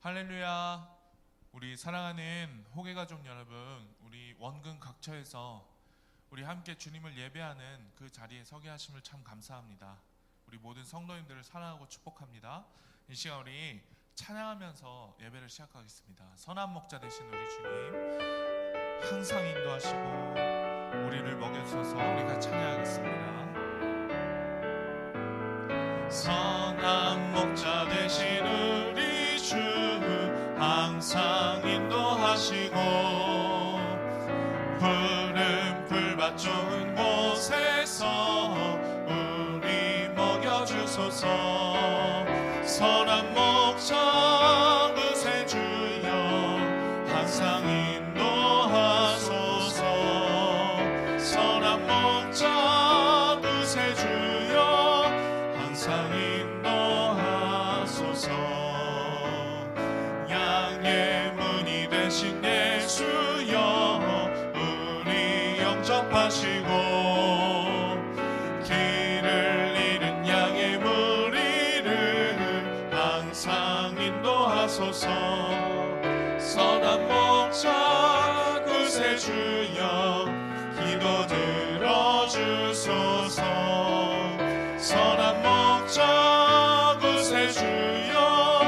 할렐루야. 우리 사랑하는 호계가족 여러분, 우리 원근 각처에서 우리 함께 주님을 예배하는 그 자리에 서게 하심을 참 감사합니다. 우리 모든 성도님들을 사랑하고 축복합니다. 이 시간 우리 찬양하면서 예배를 시작하겠습니다. 선한 목자 되신 우리 주님 항상 인도하시고 우리를 먹여주셔서 우리가 찬양하겠습니다. 선한 목자 되신 우리 주 항상 인도하시고 푸른 풀밭 좋은 곳에서 우리 먹여주소서. 선한 목자 구세주여 항상 인도하소서. 선한 목자 구세주여 항상 인도하소서. 양의 문이 되신 예수여 우리 영접하시고 길을 잃은 양의 무리를 항상 인도하소서. 선한 목자 구세주여 기도 들어주소서. 선한 목자 구세주여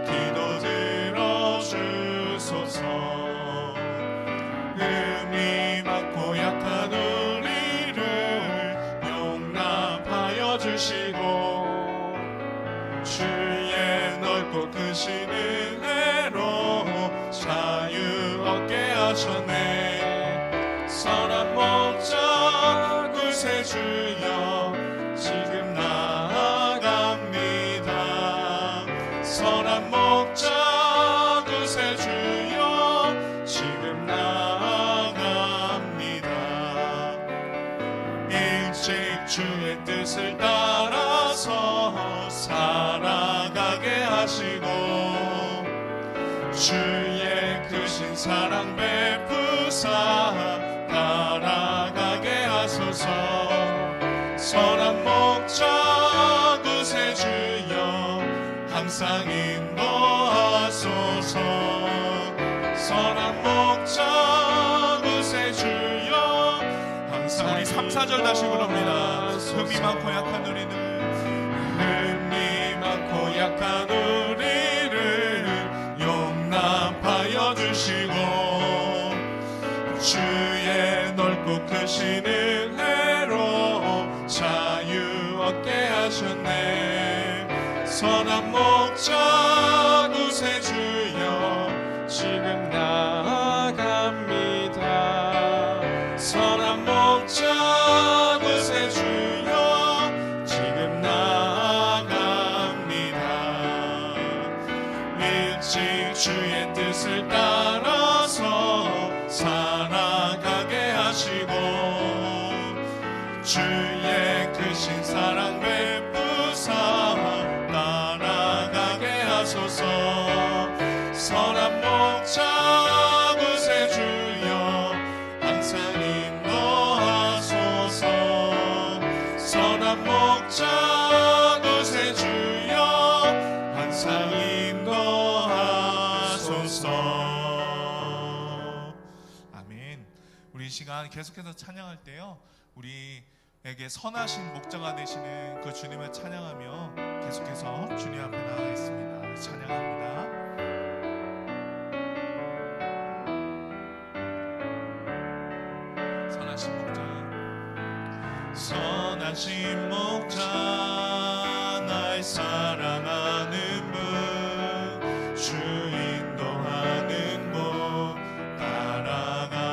기도 들어주소서. 흠이 많고 약한 우리를 용납하여 주시고 주의 넓고 크신 은혜로 자유 얻게 하셨네. 선한 목자 구세주여 지금 나아갑니다. 선한 목자 구세주여 지금 나아갑니다. 일찍 주의 뜻을 따라서 살아가게 하시고 주의 크신 사랑 베푸사 따라가게 하소서. 선한 목자 구세주여 항상 인도하소서. 선한 목자 구세주여 항상. 우리 3, 4절 다시 부릅니다. 흠이 많고 약한 우리는 흠이 많고 약한 우리를 용납하여 주시고 주의 넓고 크신 은혜로 자유 얻게 하셨네. 선한 목자 구세주여 지금 나아갑니다. 선한 목자 구세주여 지금 나아갑니다. 일찍 주의 뜻을 따라서 살아가게 하시고 주의 크신 사랑 베푸사 따라가게 하소서. 선한 목자 구세주여 항상 인도하소서. 선한 목자 구세주여 항상 인도하소서. 아멘. 우리 이 시간 계속해서 찬양할 때요, 우리에게 선하신 목자가 되시는 그 주님을 찬양하며 계속해서 주님 앞에 나가겠습니다. 찬양합니다. 선하신 목자, 선하신 목자 날 사랑하는 분 주 인도하는 곳 따라가리.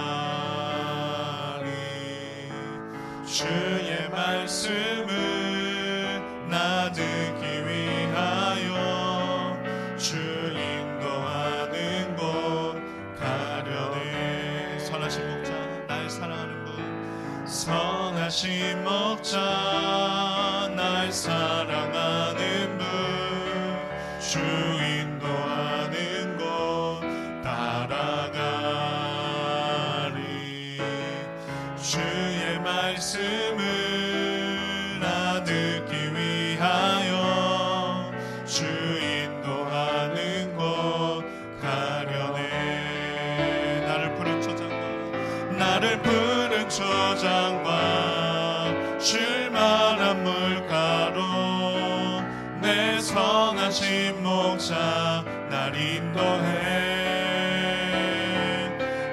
주의 말씀을 나 듣기 위하여 주 인도하는 곳 가려네. 선하신 목자 날 사랑하는 분, 선하신 목자 날 사랑하는 분 주 인도하는 곳 따라가리. 주의 말씀을 나 듣기 위하여 주 인도하는 곳 쉴 만한 물가로 내 선하신 목자 날 인도해.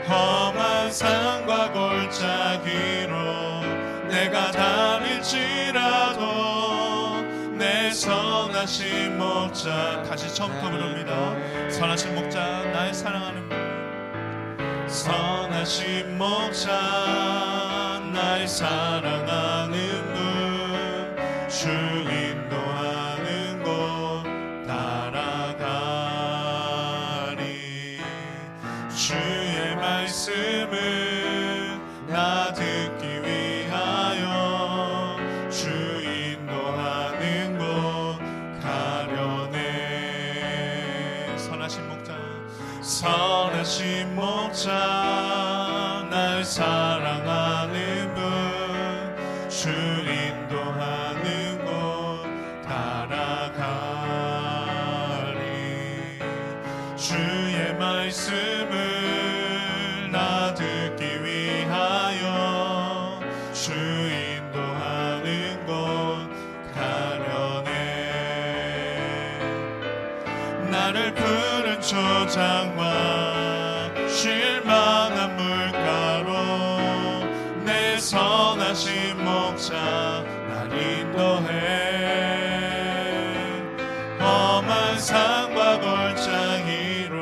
험한 산과 골짜기로 내가 다닐지라도 내 선하신 목자. 다시 처음부터 부릅니다. 선하신 목자 날 사랑하는 분, 선하신 목자 날 사랑하는 분, 주 인도하는 곳 따라가리. 주의 말씀을 나 듣기 위하여 주 인도하는 곳 가려네. 선하신 목자, 선하신 목자 날 사랑하는 분, 주 인도하는 곳 따라가리. 주의 말씀을 나 듣기 위하여 주 인도하는 곳 가려네. 나를 푸른 초장과 쉴 만한 물가로 내 선하신 목자 날 인도해. 험한 산과 골짜기로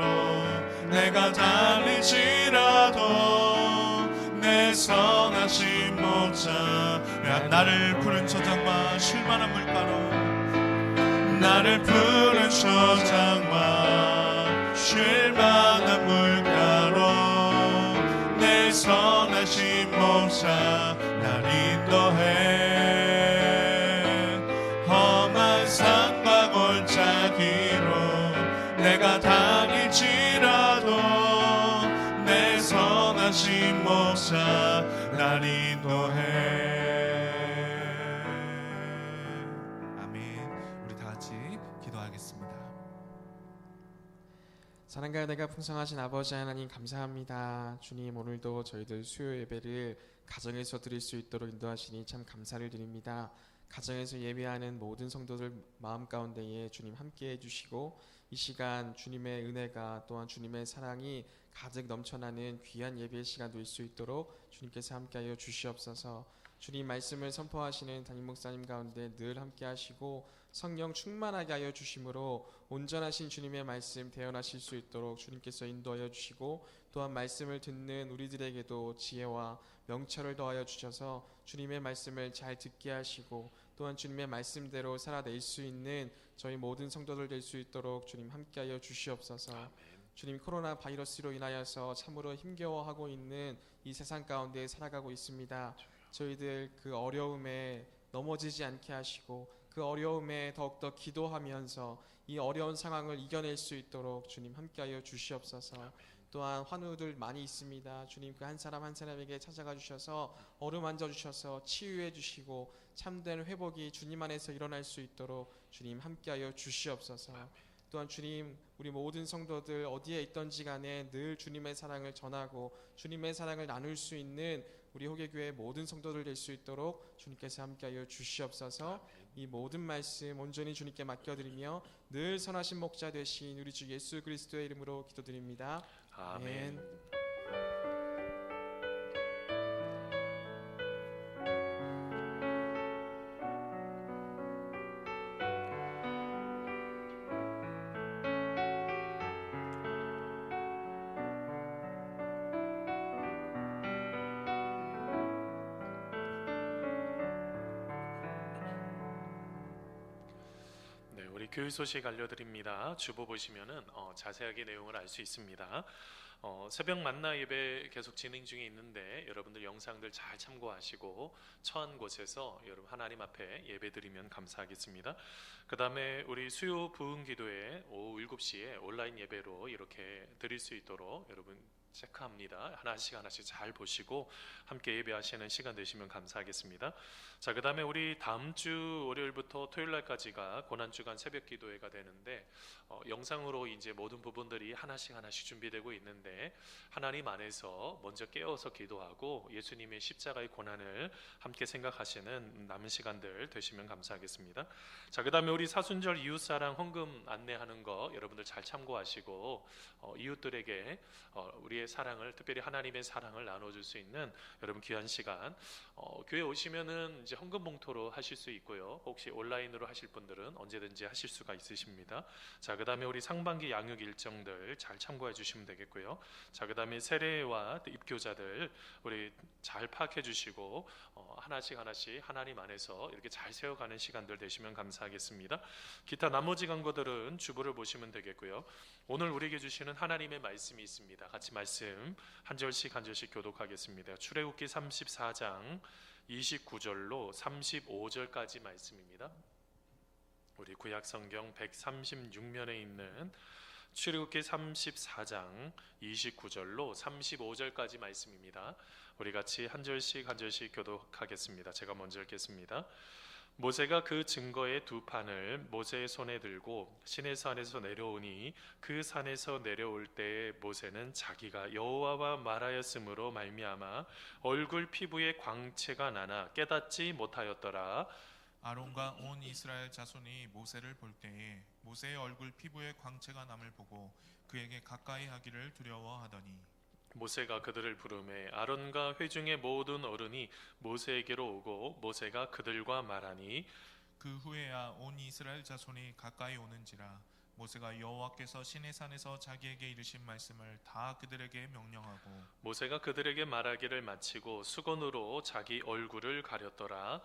내가 달리지라도 내 선하신 목자. 나를 푸른 초장과 쉴 만한 물가로, 나를 푸른 초장과 쉴 만한 물가로 내 선하신 목자 날 인도해. 험한 산과 골짜기로 내가 다닐지라도 내 선하신 목자 날 인도해. 사랑과 은혜가 풍성하신 아버지 하나님 감사합니다. 주님, 오늘도 저희들 수요 예배를 가정에서 드릴 수 있도록 인도하시니 참 감사를 드립니다. 가정에서 예배하는 모든 성도들 마음 가운데에 주님 함께해 주시고, 이 시간 주님의 은혜가 또한 주님의 사랑이 가득 넘쳐나는 귀한 예배의 시간 될 수 있도록 주님께서 함께하여 주시옵소서. 주님 말씀을 선포하시는 담임 목사님 가운데 늘 함께하시고 성령 충만하게 하여 주심으로 온전하신 주님의 말씀 대언하실 수 있도록 주님께서 인도하여 주시고, 또한 말씀을 듣는 우리들에게도 지혜와 명철을 더하여 주셔서 주님의 말씀을 잘 듣게 하시고, 또한 주님의 말씀대로 살아낼 수 있는 저희 모든 성도들 될 수 있도록 주님 함께하여 주시옵소서. 아멘. 주님, 코로나 바이러스로 인하여서 참으로 힘겨워하고 있는 이 세상 가운데 살아가고 있습니다. 저희들 그 어려움에 넘어지지 않게 하시고, 그 어려움에 더욱더 기도하면서 이 어려운 상황을 이겨낼 수 있도록 주님 함께하여 주시옵소서. 또한 환우들 많이 있습니다. 주님, 그 한 사람 한 사람에게 찾아가 주셔서 어루만져 주셔서 치유해 주시고 참된 회복이 주님 안에서 일어날 수 있도록 주님 함께하여 주시옵소서. 또한 주님, 우리 모든 성도들 어디에 있던지 간에 늘 주님의 사랑을 전하고 주님의 사랑을 나눌 수 있는 우리 호계교회 모든 성도들 될 수 있도록 주님께서 함께하여 주시옵소서. 이 모든 말씀 온전히 주님께 맡겨드리며 늘 선하신 목자 되신 우리 주 예수 그리스도의 이름으로 기도드립니다. 아멘. 교회 소식 알려드립니다. 주보 보시면은 자세하게 내용을 알 수 있습니다. 새벽 만나 예배 계속 진행 중에 있는데 여러분들 영상들 잘 참고하시고 처한 곳에서 여러분 하나님 앞에 예배드리면 감사하겠습니다. 그 다음에 우리 수요 부흥 기도회 오후 7시에 온라인 예배로 이렇게 드릴 수 있도록 여러분 체크합니다. 하나씩 하나씩 잘 보시고 함께 예배하시는 시간 되시면 감사하겠습니다. 자, 그다음에 우리 다음 주 월요일부터 토요일 날까지가 고난주간 새벽 기도회가 되는데 영상으로 이제 모든 부분들이 하나씩 하나씩 준비되고 있는데 하나님 안에서 먼저 깨어서 기도하고 예수님의 십자가의 고난을 함께 생각하시는 남은 시간들 되시면 감사하겠습니다. 자, 그다음에 우리 사순절 이웃사랑 헌금 안내하는 거 여러분들 잘 참고하시고 이웃들에게 우리의 사랑을, 특별히 하나님의 사랑을 나눠줄 수 있는 여러분 귀한 시간, 교회 오시면은 이제 헌금 봉투로 하실 수 있고요. 혹시 온라인으로 하실 분들은 언제든지 하실 수가 있으십니다. 자, 그다음에 우리 상반기 양육 일정들 잘 참고해 주시면 되겠고요. 자, 그다음에 세례와 입교자들 우리 잘 파악해 주시고 하나씩 하나씩 하나님 안에서 이렇게 잘 세워가는 시간들 되시면 감사하겠습니다. 기타 나머지 강구들은 주보를 보시면 되겠고요. 오늘 우리에게 주시는 하나님의 말씀이 있습니다. 같이 말씀 한 절씩 한 절씩 교독하겠습니다. 출애굽기 34장 29절로 35절까지 말씀입니다. 우리 구약 성경 136면에 있는 출애굽기 34장 29절로 35절까지 말씀입니다. 우리 같이 한 절씩 한 절씩 교독하겠습니다. 제가 먼저 읽겠습니다. 모세가 그 증거의 두 판을 모세의 손에 들고 시내산에서 내려오니 그 산에서 내려올 때에 모세는 자기가 여호와와 말하였으므로 말미암아 얼굴 피부에 광채가 나나 깨닫지 못하였더라. 아론과 온 이스라엘 자손이 모세를 볼 때에 모세의 얼굴 피부에 광채가 남을 보고 그에게 가까이 하기를 두려워하더니 모세가 그들을 부르매 아론과 회중의 모든 어른이 모세에게로 오고 모세가 그들과 말하니 그 후에야 온 이스라엘 자손이 가까이 오는지라 모세가 여호와께서 시내산에서 자기에게 이르신 말씀을 다 그들에게 명령하고 모세가 그들에게 말하기를 마치고 수건으로 자기 얼굴을 가렸더라.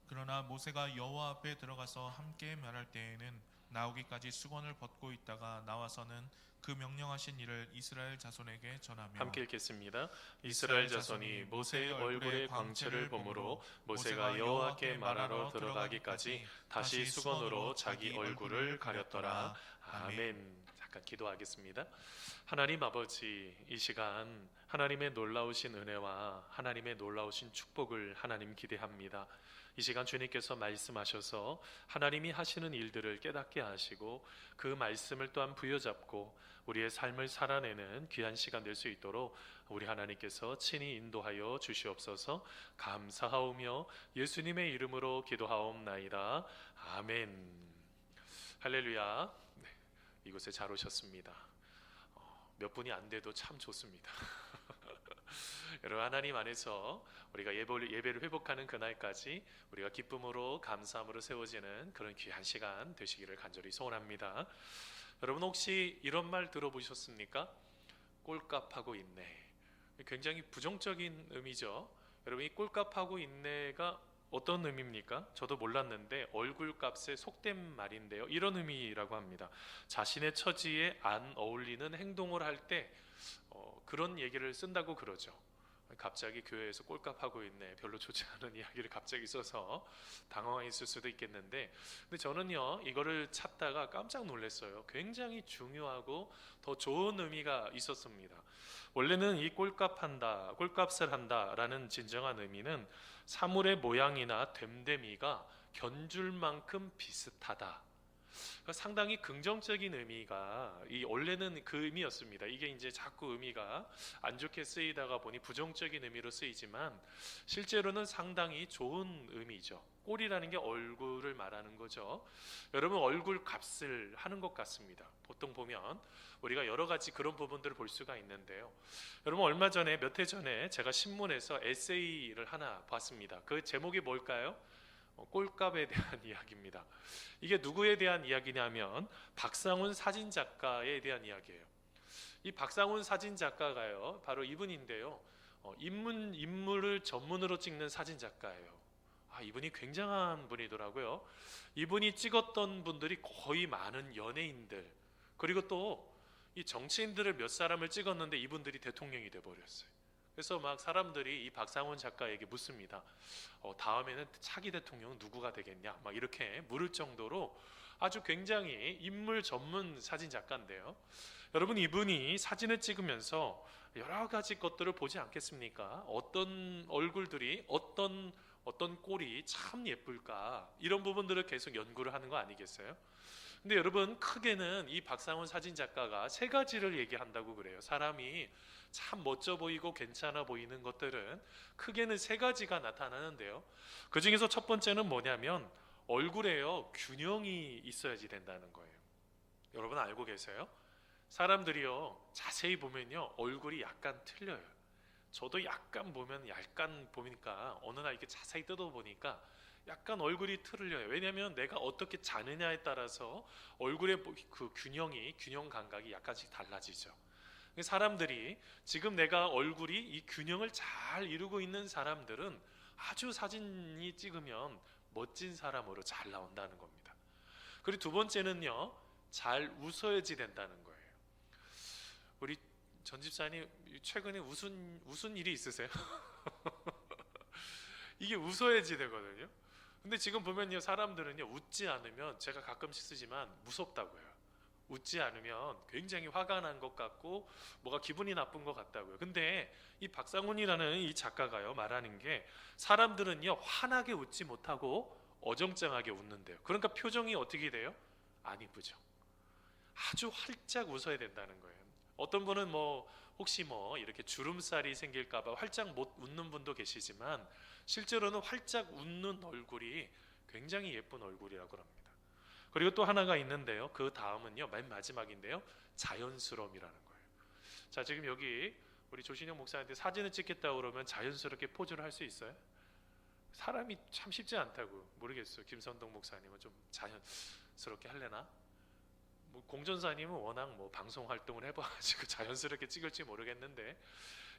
그러나 모세가 여호와 앞에 들어가서 함께 말할 때에는 나오기까지 수건을 벗고 있다가 나와서는 그 명령하신 일을 이스라엘 자손에게 전하며 함께 읽겠습니다. 이스라엘 자손이 모세의 얼굴의 광채를 보므로 모세가 여호와께 말하러 들어가기까지 다시 수건으로 자기 얼굴을 가렸더라. 아멘. 잠깐 기도하겠습니다. 하나님 아버지, 이 시간 하나님의 놀라우신 은혜와 하나님의 놀라우신 축복을 하나님 기대합니다. 이 시간 주님께서 말씀하셔서 하나님이 하시는 일들을 깨닫게 하시고 그 말씀을 또한 부여잡고 우리의 삶을 살아내는 귀한 시간 될 수 있도록 우리 하나님께서 친히 인도하여 주시옵소서. 감사하오며 예수님의 이름으로 기도하옵나이다. 아멘. 할렐루야. 네, 이곳에 잘 오셨습니다. 몇 분이 안 돼도 참 좋습니다. 여러분, 하나님 안에서 우리가 예배를 회복하는 그날까지 우리가 기쁨으로 감사함으로 세워지는 그런 귀한 시간 되시기를 간절히 소원합니다. 여러분, 혹시 이런 말 들어보셨습니까? 꼴값하고 있네. 굉장히 부정적인 의미죠. 여러분, 이 꼴값하고 있네가 어떤 의미입니까? 저도 몰랐는데 얼굴값의 속된 말인데요. 이런 의미라고 합니다. 자신의 처지에 안 어울리는 행동을 할 때 그런 얘기를 쓴다고 그러죠. 갑자기 교회에서 꼴값하고 있네, 별로 좋지 않은 이야기를 갑자기 써서 당황했을 수도 있겠는데, 근데 저는요 이거를 찾다가 깜짝 놀랐어요. 굉장히 중요하고 더 좋은 의미가 있었습니다. 원래는 이 꼴값한다, 꼴값을 한다라는 진정한 의미는 사물의 모양이나 됨됨이가 견줄 만큼 비슷하다. 상당히 긍정적인 의미가 원래는 그 의미였습니다. 이게 이제 자꾸 의미가 안 좋게 쓰이다가 보니 부정적인 의미로 쓰이지만 실제로는 상당히 좋은 의미죠. 꼴이라는 게 얼굴을 말하는 거죠. 여러분, 얼굴 값을 하는 것 같습니다. 보통 보면 우리가 여러 가지 그런 부분들을 볼 수가 있는데요. 여러분, 얼마 전에 몇 해 전에 제가 신문에서 에세이를 하나 봤습니다. 그 제목이 뭘까요? 꼴값에 대한 이야기입니다. 이게 누구에 대한 이야기냐면 박상훈 사진작가에 대한 이야기예요. 이 박상훈 사진작가가요 바로 이분인데요. 인물을 전문으로 찍는 사진작가예요. 이분이 굉장한 분이더라고요. 이분이 찍었던 분들이 거의 많은 연예인들, 그리고 또 이 정치인들을 몇 사람을 찍었는데 이분들이 대통령이 돼버렸어요. 그래서 막 사람들이 이 박상훈 작가에게 묻습니다. 다음에는 차기 대통령 누구가 되겠냐? 막 이렇게 물을 정도로 아주 굉장히 인물 전문 사진 작가인데요. 여러분, 이분이 사진을 찍으면서 여러 가지 것들을 보지 않겠습니까? 어떤 얼굴들이 어떤 꼴이 참 예쁠까? 이런 부분들을 계속 연구를 하는 거 아니겠어요? 근데 여러분, 크게는 이 박상훈 사진 작가가 세 가지를 얘기한다고 그래요. 사람이 참 멋져 보이고 괜찮아 보이는 것들은 크게는 세 가지가 나타나는데요. 그 중에서 첫 번째는 뭐냐면 얼굴에요, 균형이 있어야지 된다는 거예요. 여러분 알고 계세요? 사람들이요, 자세히 보면요, 얼굴이 약간 틀려요. 저도 약간 보니까 어느 날 이렇게 자세히 뜯어보니까 약간 얼굴이 틀려요. 왜냐하면 내가 어떻게 자느냐에 따라서 얼굴의 그 균형 감각이 약간씩 달라지죠. 사람들이 지금 내가 얼굴이 이 균형을 잘 이루고 있는 사람들은 아주 사진이 찍으면 멋진 사람으로 잘 나온다는 겁니다. 그리고 두 번째는요, 잘 웃어야지 된다는 거예요. 우리 전 집사님 최근에 웃은 일이 있으세요? 이게 웃어야지 되거든요. 근데 지금 보면요, 사람들은요, 웃지 않으면, 제가 가끔씩 쓰지만 무섭다고요. 웃지 않으면 굉장히 화가 난 것 같고 뭐가 기분이 나쁜 것 같다고요. 근데 이 박상훈이라는 이 작가가요, 말하는 게 사람들은요, 환하게 웃지 못하고 어정쩡하게 웃는데요. 그러니까 표정이 어떻게 돼요? 안 이쁘죠. 아주 활짝 웃어야 된다는 거예요. 어떤 분은 혹시 이렇게 주름살이 생길까봐 활짝 못 웃는 분도 계시지만 실제로는 활짝 웃는 얼굴이 굉장히 예쁜 얼굴이라고 합니다. 그리고 또 하나가 있는데요. 그 다음은요, 맨 마지막인데요, 자연스러움이라는 거예요. 자, 지금 여기 우리 조신영 목사한테 사진을 찍겠다고 그러면 자연스럽게 포즈를 할 수 있어요? 사람이 참 쉽지 않다고. 모르겠어요. 김선동 목사님은 좀 자연스럽게 할래나? 공전사님은 워낙 방송 활동을 해봐가지고 자연스럽게 찍을지 모르겠는데,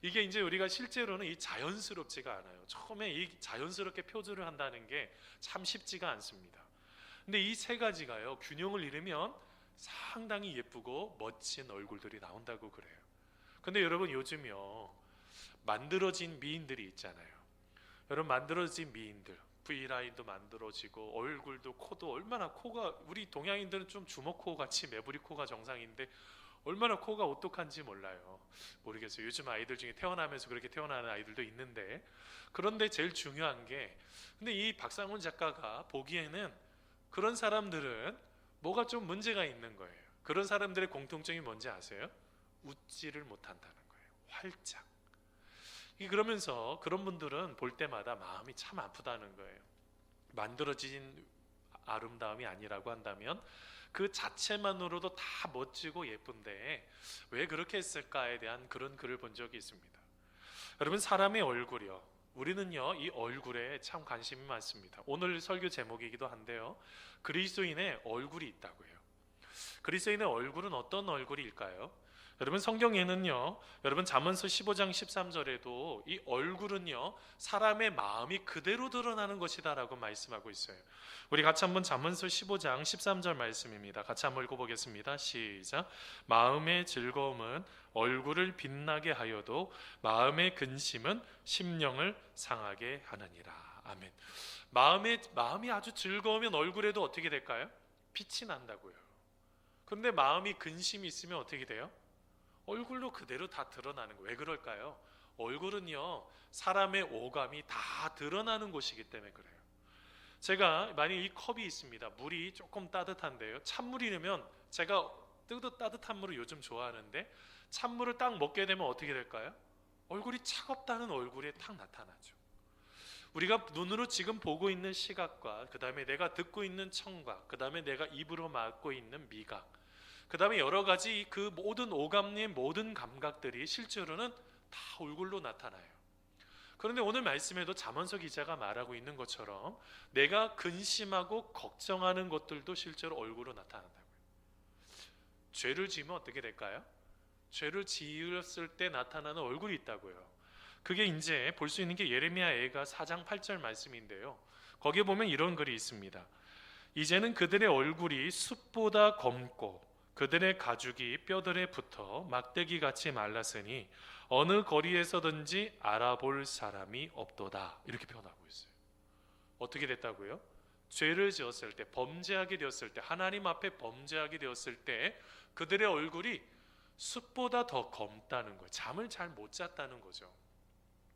이게 이제 우리가 실제로는 이 자연스럽지가 않아요. 처음에 이 자연스럽게 표즈를 한다는 게 참 쉽지가 않습니다. 근데 이 세 가지가요, 균형을 이루면 상당히 예쁘고 멋진 얼굴들이 나온다고 그래요. 근데 여러분, 요즘요, 만들어진 미인들이 있잖아요. 여러분, 만들어진 미인들, V라인도 만들어지고 얼굴도, 코도, 얼마나 코가, 우리 동양인들은 좀 주먹코 같이 매부리 코가 정상인데 얼마나 코가 오똑한지 몰라요. 모르겠어요. 요즘 아이들 중에 태어나면서 그렇게 태어나는 아이들도 있는데, 그런데 제일 중요한 게, 근데 이 박상훈 작가가 보기에는 그런 사람들은 뭐가 좀 문제가 있는 거예요. 그런 사람들의 공통점이 뭔지 아세요? 웃지를 못한다는 거예요. 활짝. 그러면서 그런 분들은 볼 때마다 마음이 참 아프다는 거예요. 만들어진 아름다움이 아니라고 한다면 그 자체만으로도 다 멋지고 예쁜데 왜 그렇게 했을까에 대한 그런 글을 본 적이 있습니다. 여러분, 사람의 얼굴이요, 우리는요, 이 얼굴에 참 관심이 많습니다. 오늘 설교 제목이기도 한데요, 그리스도인의 얼굴이 있다고요. 그리스도인의 얼굴은 어떤 얼굴일까요? 여러분, 성경에는요, 여러분 잠언서 15장 13절에도 이 얼굴은요, 사람의 마음이 그대로 드러나는 것이다라고 말씀하고 있어요. 우리 같이 한번 잠언서 15장 13절 말씀입니다. 같이 한번 읽어보겠습니다. 시작. 마음의 즐거움은 얼굴을 빛나게 하여도 마음의 근심은 심령을 상하게 하느니라. 아멘. 마음이 아주 즐거우면 얼굴에도 어떻게 될까요? 빛이 난다고요. 그런데 마음이 근심이 있으면 어떻게 돼요? 얼굴로 그대로 다 드러나는 거예요. 왜 그럴까요? 얼굴은요, 사람의 오감이 다 드러나는 곳이기 때문에 그래요. 제가 만약 이 컵이 있습니다. 물이 조금 따뜻한데요, 찬물이면 제가 따뜻한 물을 요즘 좋아하는데 찬물을 딱 먹게 되면 어떻게 될까요? 얼굴이 차갑다는 얼굴에 탁 나타나죠. 우리가 눈으로 지금 보고 있는 시각과 그 다음에 내가 듣고 있는 청각, 그 다음에 내가 입으로 맡고 있는 미각, 그 다음에 여러 가지 그 모든 오감의 모든 감각들이 실제로는 다 얼굴로 나타나요. 그런데 오늘 말씀에도 잠언서 기자가 말하고 있는 것처럼 내가 근심하고 걱정하는 것들도 실제로 얼굴로 나타난다고요. 죄를 지으면 어떻게 될까요? 죄를 지었을 때 나타나는 얼굴이 있다고요. 그게 이제 볼 수 있는 게 예레미야애가 4장 8절 말씀인데요, 거기에 보면 이런 글이 있습니다. 이제는 그들의 얼굴이 숲보다 검고 그들의 가죽이 뼈들에 붙어 막대기 같이 말랐으니 어느 거리에서든지 알아볼 사람이 없도다. 이렇게 표현하고 있어요. 어떻게 됐다고요? 죄를 지었을 때, 범죄하게 되었을 때, 하나님 앞에 범죄하게 되었을 때 그들의 얼굴이 숯보다 더 검다는 거예요. 잠을 잘 못 잤다는 거죠.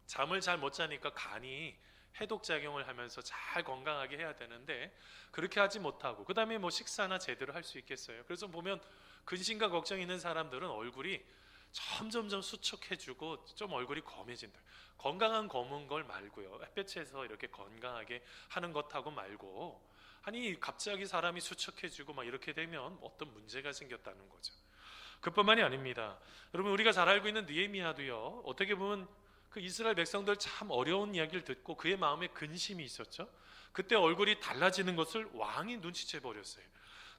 잠을 잘 못 자니까 간이 해독작용을 하면서 잘 건강하게 해야 되는데 그렇게 하지 못하고, 그 다음에 뭐 식사나 제대로 할 수 있겠어요? 그래서 보면 근심과 걱정 있는 사람들은 얼굴이 점점점 수척해지고 좀 얼굴이 검해진다. 건강한 검은 걸 말고요, 햇볕에서 이렇게 건강하게 하는 것하고 말고, 아니 갑자기 사람이 수척해지고 막 이렇게 되면 어떤 문제가 생겼다는 거죠. 그뿐만이 아닙니다. 여러분, 우리가 잘 알고 있는 느헤미야도요, 어떻게 보면 그 이스라엘 백성들 참 어려운 이야기를 듣고 그의 마음에 근심이 있었죠. 그때 얼굴이 달라지는 것을 왕이 눈치채 버렸어요.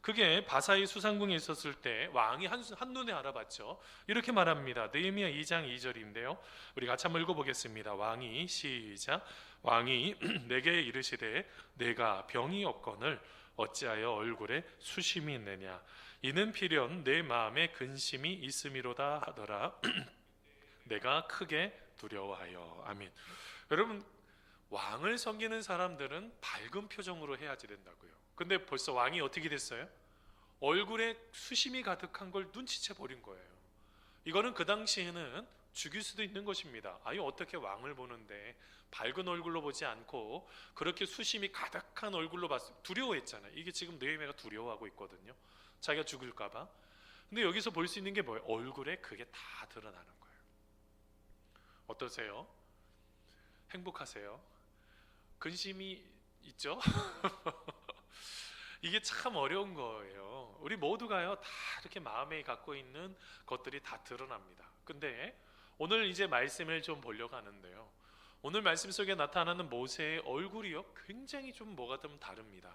그게 바사의 수상궁에 있었을 때 왕이 한눈에 알아봤죠. 이렇게 말합니다. 느헤미야 2장 2절인데요. 우리 같이 한번 읽어보겠습니다. 왕이, 시작. 왕이 내게 이르시되 내가 병이 없거늘 어찌하여 얼굴에 수심이 있느냐. 이는 필연 내 마음에 근심이 있음이로다 하더라. 내가 크게 두려워하여. 아멘. 여러분, 왕을 섬기는 사람들은 밝은 표정으로 해야지 된다고요. 근데 벌써 왕이 어떻게 됐어요? 얼굴에 수심이 가득한 걸 눈치채 버린 거예요. 이거는 그 당시에는 죽일 수도 있는 것입니다. 아유, 어떻게 왕을 보는데 밝은 얼굴로 보지 않고 그렇게 수심이 가득한 얼굴로 봤어요. 두려워했잖아요. 이게 지금 느헤미야가 두려워하고 있거든요. 자기가 죽을까 봐. 근데 여기서 볼 수 있는 게 뭐예요? 얼굴에 그게 다 드러나는 거예요. 어떠세요? 행복하세요? 근심이 있죠? 이게 참 어려운 거예요. 우리 모두가요, 다 이렇게 마음에 갖고 있는 것들이 다 드러납니다. 근데 오늘 이제 말씀을 좀 보려고 하는데요, 오늘 말씀 속에 나타나는 모세의 얼굴이요, 굉장히 좀 뭐가 좀 다릅니다.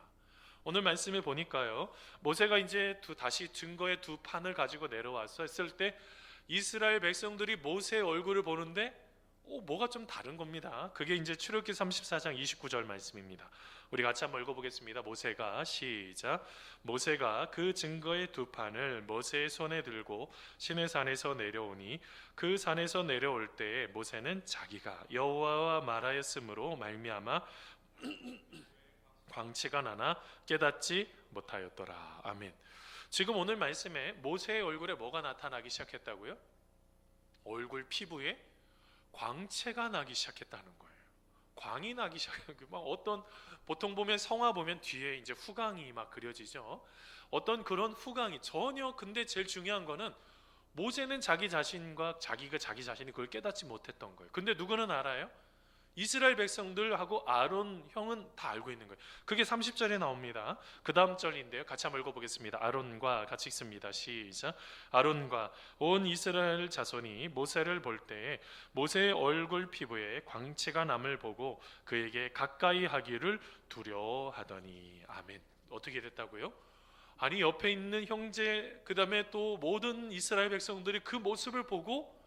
오늘 말씀을 보니까요, 모세가 이제 다시 증거의 두 판을 가지고 내려왔을 때 이스라엘 백성들이 모세의 얼굴을 보는데 뭐가 좀 다른 겁니다. 그게 이제 출애굽기 34장 29절 말씀입니다. 우리 같이 한번 읽어보겠습니다. 모세가, 시작. 모세가 그 증거의 두 판을 모세의 손에 들고 시내산에서 내려오니 그 산에서 내려올 때에 모세는 자기가 여호와와 말하였으므로 말미암아 광채가 나나 깨닫지 못하였더라. 아멘. 지금 오늘 말씀에 모세의 얼굴에 뭐가 나타나기 시작했다고요? 얼굴 피부에 광채가 나기 시작했다는 거예요. 광이 나기 시작해요. 막 어떤, 보통 보면 성화 보면 뒤에 이제 후광이 막 그려지죠. 어떤 그런 후광이 전혀, 근데 제일 중요한 거는 모세는 자기 자신과 자기 자신이 그걸 깨닫지 못했던 거예요. 근데 누구는 알아요? 이스라엘 백성들하고 아론 형은 다 알고 있는 거예요. 그게 30절에 나옵니다. 그 다음 절인데요, 같이 한번 읽어보겠습니다. 아론과 같이 읽습니다. 시작. 아론과 온 이스라엘 자손이 모세를 볼 때 모세의 얼굴 피부에 광채가 남을 보고 그에게 가까이 하기를 두려워하더니. 아멘. 어떻게 됐다고요? 아니, 옆에 있는 형제, 그 다음에 또 모든 이스라엘 백성들이 그 모습을 보고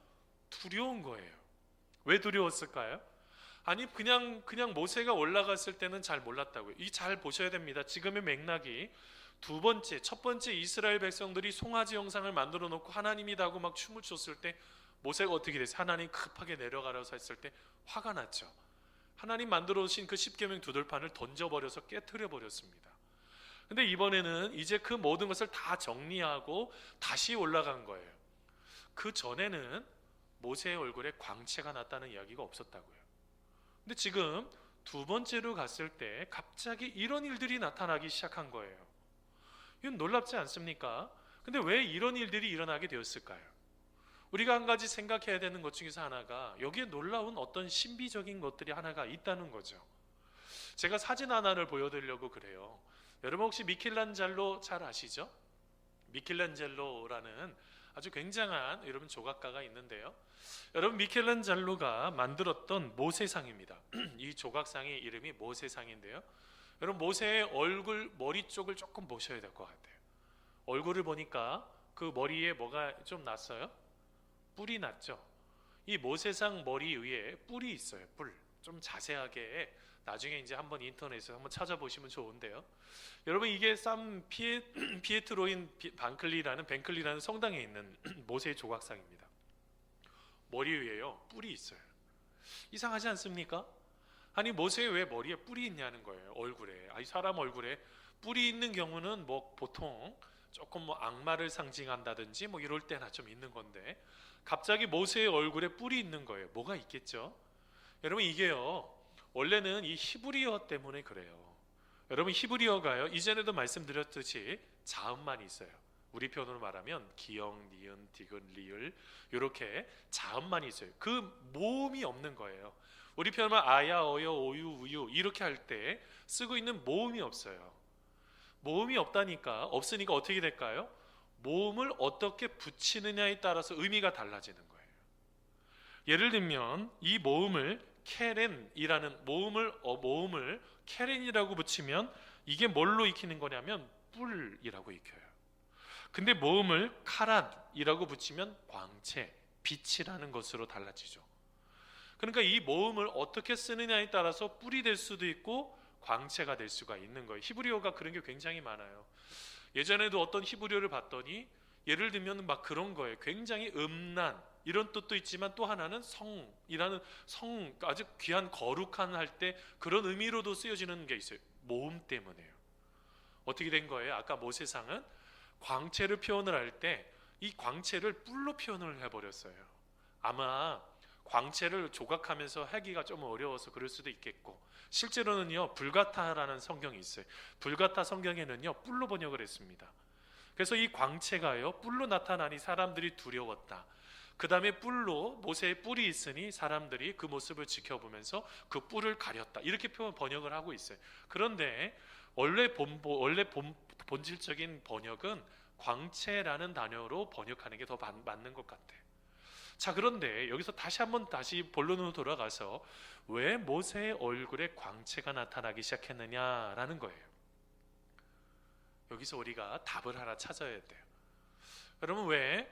두려운 거예요. 왜 두려웠을까요? 아니, 그냥 모세가 올라갔을 때는 잘 몰랐다고요. 이 잘 보셔야 됩니다. 지금의 맥락이 첫 번째 이스라엘 백성들이 송아지 형상을 만들어 놓고 하나님이다고 막 춤을 췄을 때 모세가 어떻게 됐어요? 하나님 급하게 내려가라고 했을 때 화가 났죠. 하나님 만들어 오신 그 십계명 두들판을 던져버려서 깨트려 버렸습니다. 근데 이번에는 이제 그 모든 것을 다 정리하고 다시 올라간 거예요. 그 전에는 모세의 얼굴에 광채가 났다는 이야기가 없었다고요. 근데 지금 두 번째로 갔을 때 갑자기 이런 일들이 나타나기 시작한 거예요. 이건 놀랍지 않습니까? 근데 왜 이런 일들이 일어나게 되었을까요? 우리가 한 가지 생각해야 되는 것 중에서 하나가, 여기에 놀라운 어떤 신비적인 것들이 하나가 있다는 거죠. 제가 사진 하나를 보여드리려고 그래요. 여러분 혹시 미켈란젤로 잘 아시죠? 미켈란젤로라는 아주 굉장한 여러분 조각가가 있는데요, 여러분 미켈란젤로가 만들었던 모세상입니다. 이 조각상의 이름이 모세상인데요, 여러분 모세의 얼굴 머리 쪽을 조금 보셔야 될 것 같아요. 얼굴을 보니까 그 머리에 뭐가 좀 났어요? 뿔이 났죠. 이 모세상 머리 위에 뿔이 있어요. 뿔. 좀 자세하게 나중에 이제 한번 인터넷에서 한번 찾아보시면 좋은데요. 여러분 이게 산 피에트로인 벤클리라는 성당에 있는 모세의 조각상입니다. 머리 위에요 뿔이 있어요. 이상하지 않습니까? 아니 모세 왜 머리에 뿔이 있냐는 거예요. 얼굴에. 아니 사람 얼굴에 뿔이 있는 경우는 뭐 보통 조금 뭐 악마를 상징한다든지 뭐 이럴 때나 좀 있는 건데 갑자기 모세의 얼굴에 뿔이 있는 거예요. 뭐가 있겠죠? 여러분 이게요 원래는 이 히브리어 때문에 그래요. 여러분 히브리어가요 이전에도 말씀드렸듯이 자음만 있어요. 우리 표현으로 말하면 기역, 니은, 디귿, 리을 이렇게 자음만 있어요. 그 모음이 없는 거예요. 우리 표현으로 아야, 어여, 오유, 우유 이렇게 할 때 쓰고 있는 모음이 없어요. 모음이 없으니까 어떻게 될까요? 모음을 어떻게 붙이느냐에 따라서 의미가 달라지는 거예요. 예를 들면 이 모음을 케렌이라는 모음을 케렌이라고 붙이면 이게 뭘로 익히는 거냐면 뿔이라고 익혀요. 근데 모음을 카랏이라고 붙이면 광채, 빛이라는 것으로 달라지죠. 그러니까 이 모음을 어떻게 쓰느냐에 따라서 뿔이 될 수도 있고 광채가 될 수가 있는 거예요. 히브리어가 그런 게 굉장히 많아요. 예전에도 어떤 히브리어를 봤더니 예를 들면 막 그런 거예요. 굉장히 음란 이런 뜻도 있지만 또 하나는 성이라는 아주 귀한 거룩한 할 때 그런 의미로도 쓰여지는 게 있어요. 모음 때문에요. 어떻게 된 거예요? 아까 모세상은 광채를 표현을 할 때 이 광채를 뿔로 표현을 해버렸어요. 아마 광채를 조각하면서 하기가 좀 어려워서 그럴 수도 있겠고 실제로는요 불가타라는 성경이 있어요. 불가타 성경에는요 뿔로 번역을 했습니다. 그래서 이 광채가요 뿔로 나타나니 사람들이 두려웠다. 그 다음에 뿔로 모세의 뿔이 있으니 사람들이 그 모습을 지켜보면서 그 뿔을 가렸다. 이렇게 번역을 하고 있어요. 그런데 원래 본질적인 번역은 광채라는 단어로 번역하는 게 더 맞는 것 같아요. 자 그런데 여기서 다시 본론으로 돌아가서 왜 모세의 얼굴에 광채가 나타나기 시작했느냐라는 거예요. 여기서 우리가 답을 하나 찾아야 돼요. 여러분 왜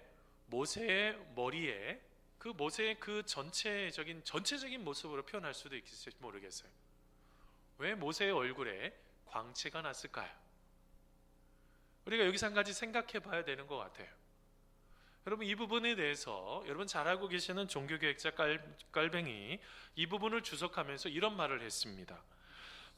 모세의 머리에 모세의 전체적인 모습으로 표현할 수도 있을지 모르겠어요. 왜 모세의 얼굴에 광채가 났을까요? 우리가 여기서 한 가지 생각해 봐야 되는 것 같아요. 여러분 이 부분에 대해서 여러분 잘 알고 계시는 종교개혁자 깔뱅이 이 부분을 주석하면서 이런 말을 했습니다.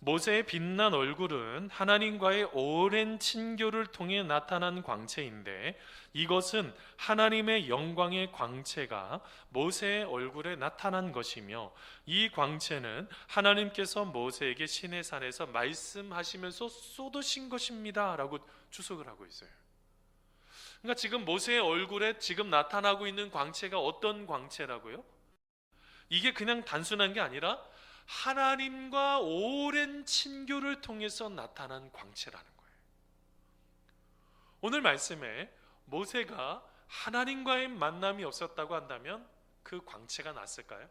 모세의 빛난 얼굴은 하나님과의 오랜 친교를 통해 나타난 광채인데 이것은 하나님의 영광의 광채가 모세의 얼굴에 나타난 것이며 이 광채는 하나님께서 모세에게 시내산에서 말씀하시면서 쏟으신 것입니다 라고 주석을 하고 있어요. 그러니까 지금 모세의 얼굴에 지금 나타나고 있는 광채가 어떤 광채라고요? 이게 그냥 단순한 게 아니라 하나님과 오랜 친교를 통해서 나타난 광채라는 거예요. 오늘 말씀에 모세가 하나님과의 만남이 없었다고 한다면 그 광채가 났을까요?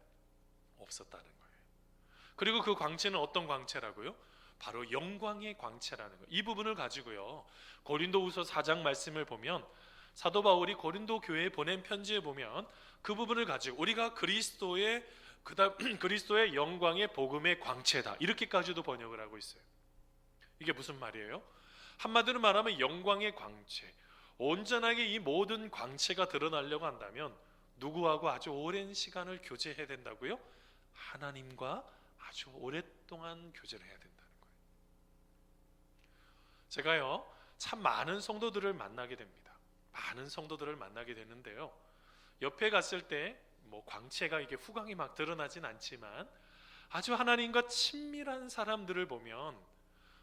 없었다는 거예요. 그리고 그 광채는 어떤 광채라고요? 바로 영광의 광채라는 거예요. 이 부분을 가지고요 고린도후서 4장 말씀을 보면 사도 바울이 고린도 교회에 보낸 편지에 보면 그 부분을 가지고 우리가 그리스도의 영광의 복음의 광채다 이렇게까지도 번역을 하고 있어요. 이게 무슨 말이에요? 한마디로 말하면 영광의 광채, 온전하게 이 모든 광채가 드러나려고 한다면 누구하고 아주 오랜 시간을 교제해야 된다고요? 하나님과 아주 오랫동안 교제를 해야 된다는 거예요. 제가요 참 많은 성도들을 만나게 됩니다. 많은 성도들을 만나게 되는데요 옆에 갔을 때 뭐 광채가 이게 후광이 막 드러나진 않지만 아주 하나님과 친밀한 사람들을 보면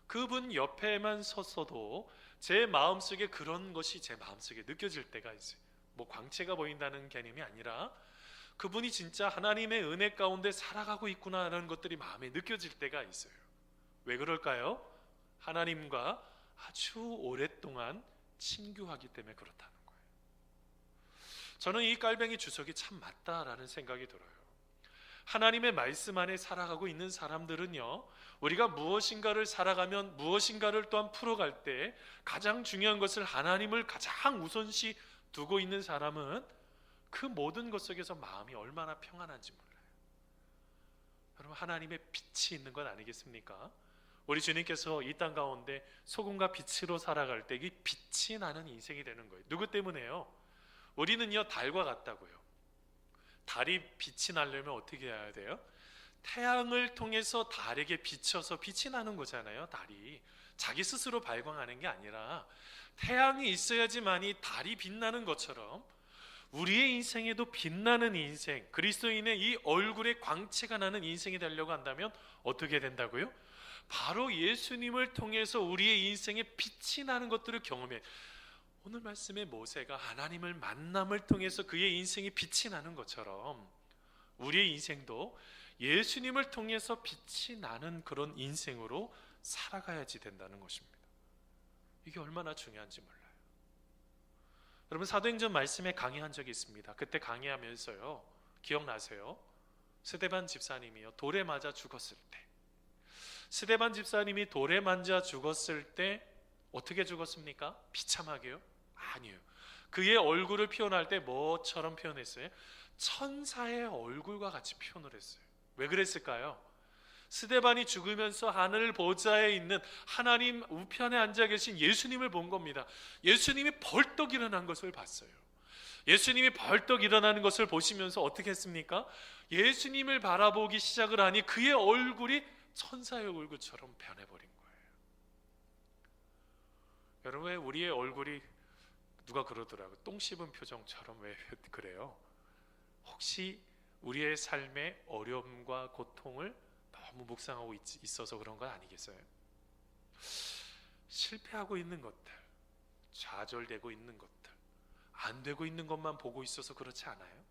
그분 옆에만 섰어도 제 마음속에 그런 것이 제 마음속에 느껴질 때가 있어요. 뭐 광채가 보인다는 개념이 아니라 그분이 진짜 하나님의 은혜 가운데 살아가고 있구나라는 것들이 마음에 느껴질 때가 있어요. 왜 그럴까요? 하나님과 아주 오랫동안 친교하기 때문에 그렇다는 거예요. 저는 이 깔뱅이 주석이 참 맞다라는 생각이 들어요. 하나님의 말씀 안에 살아가고 있는 사람들은요 우리가 무엇인가를 살아가면 무엇인가를 또한 풀어갈 때 가장 중요한 것을 하나님을 가장 우선시 두고 있는 사람은 그 모든 것 속에서 마음이 얼마나 평안한지 몰라요. 여러분, 하나님의 빛이 있는 것 아니겠습니까? 우리 주님께서 이 땅 가운데 소금과 빛으로 살아갈 때 이 빛이 나는 인생이 되는 거예요. 누구 때문에요? 우리는요, 달과 같다고요. 달이 빛이 나려면 어떻게 해야 돼요? 태양을 통해서 달에게 비춰서 빛이 나는 거잖아요. 달이 자기 스스로 발광하는 게 아니라 태양이 있어야지만이 달이 빛나는 것처럼 우리의 인생에도 빛나는 인생, 그리스도인의 이 얼굴에 광채가 나는 인생이 되려고 한다면 어떻게 된다고요? 바로 예수님을 통해서 우리의 인생에 빛이 나는 것들을 경험해. 오늘 말씀에 모세가 하나님을 만남을 통해서 그의 인생이 빛이 나는 것처럼 우리의 인생도 예수님을 통해서 빛이 나는 그런 인생으로 살아가야지 된다는 것입니다. 이게 얼마나 중요한지 몰라요. 여러분, 사도행전 말씀에 강의한 적이 있습니다. 그때 강의하면서요, 기억나세요? 스데반 집사님이요, 돌에 맞아 죽었을 때, 스데반 집사님이 돌에 맞아 죽었을 때 어떻게 죽었습니까? 비참하게요? 아니에요. 그의 얼굴을 표현할 때 뭐처럼 표현했어요? 천사의 얼굴과 같이 표현을 했어요. 왜 그랬을까요? 스데반이 죽으면서 하늘 보좌에 있는 하나님 우편에 앉아 계신 예수님을 본 겁니다. 예수님이 벌떡 일어난 것을 봤어요. 예수님이 벌떡 일어나는 것을 보시면서 어떻게 했습니까? 예수님을 바라보기 시작을 하니 그의 얼굴이 천사의 얼굴처럼 변해버린 거예요. 여러분, 왜 우리의 얼굴이 누가 그러더라고요. 똥 씹은 표정처럼 왜 그래요? 혹시 우리의 삶의 어려움과 고통을 너무 묵상하고 있어서 그런 건 아니겠어요? 실패하고 있는 것들, 좌절되고 있는 것들, 안 되고 있는 것만 보고 있어서 그렇지 않아요?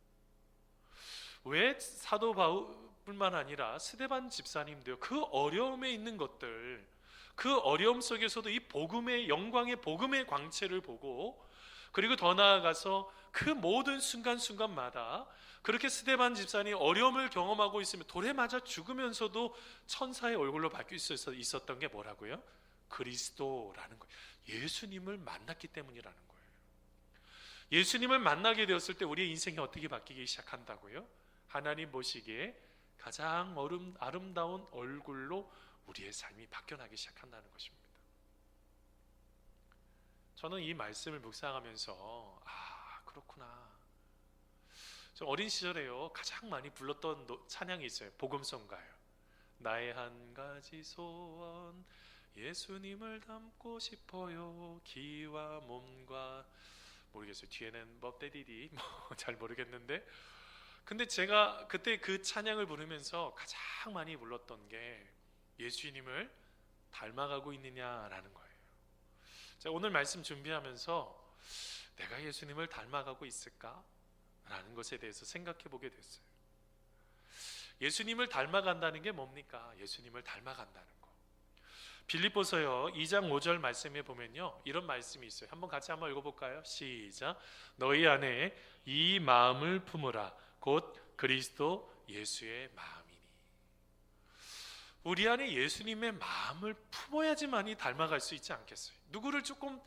왜 사도 바울뿐만 아니라 스데반 집사님도요, 그 어려움에 있는 것들, 그 어려움 속에서도 이 복음의 영광의 복음의 광채를 보고, 그리고 더 나아가서 그 모든 순간순간마다 그렇게 스데반 집사님 어려움을 경험하고 있으면 돌에 맞아 죽으면서도 천사의 얼굴로 바뀔 수 있었던 게 뭐라고요? 그리스도라는 거예요. 예수님을 만났기 때문이라는 거예요. 예수님을 만나게 되었을 때 우리의 인생이 어떻게 바뀌기 시작한다고요? 하나님 보시기에 가장 아름다운 얼굴로 우리의 삶이 바뀌어나기 시작한다는 것입니다. 저는 이 말씀을 묵상하면서 그렇구나. 저 어린 시절에요, 가장 많이 불렀던 찬양이 있어요. 복음송가요. 나의 한 가지 소원, 예수님을 닮고 싶어요. 기와 몸과, 모르겠어요. 뒤에는 법데디디 잘 모르겠는데, 근데 제가 그때 그 찬양을 부르면서 가장 많이 불렀던 게 예수님을 닮아가고 있느냐라는 거예요. 제가 오늘 말씀 준비하면서 내가 예수님을 닮아가고 있을까? 라는 것에 대해서 생각해 보게 됐어요. 예수님을 닮아간다는 게 뭡니까? 예수님을 닮아간다는 거. 빌립보서요 2장 5절 말씀에 보면요, 이런 말씀이 있어요. 같이 한번 읽어볼까요? 시작. 너희 안에 이 마음을 품으라. 곧 그리스도 예수의 마음이니. 우리 안에 예수님의 마음을 품어야지만이 닮아갈 수 있지 않겠어요? 누구를 조금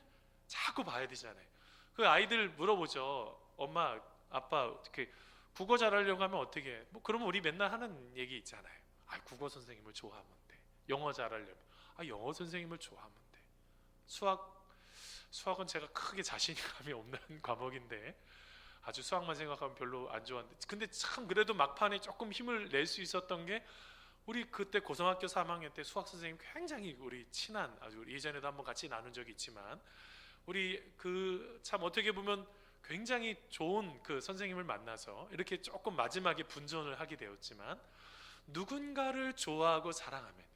자꾸 봐야 되잖아요. 그 아이들 물어보죠. 엄마, 아빠, 국어 잘하려고 하면 어떻게 해? 그러면 우리 맨날 하는 얘기 있잖아요. 국어 선생님을 좋아하면 돼. 영어 잘하려면 영어 선생님을 좋아하면 돼. 수학은 제가 크게 자신감이 없는 과목인데 아주 수학만 생각하면 별로 안 좋아하는데, 근데 참 그래도 막판에 조금 힘을 낼 수 있었던 게, 우리 그때 고등학교 3학년 때 수학 선생님 굉장히 우리 친한, 아주 예전에도 한번 같이 나눈 적이 있지만, 우리 참 어떻게 보면 굉장히 좋은 그 선생님을 만나서 이렇게 조금 마지막에 분전을 하게 되었지만, 누군가를 좋아하고 사랑하면요,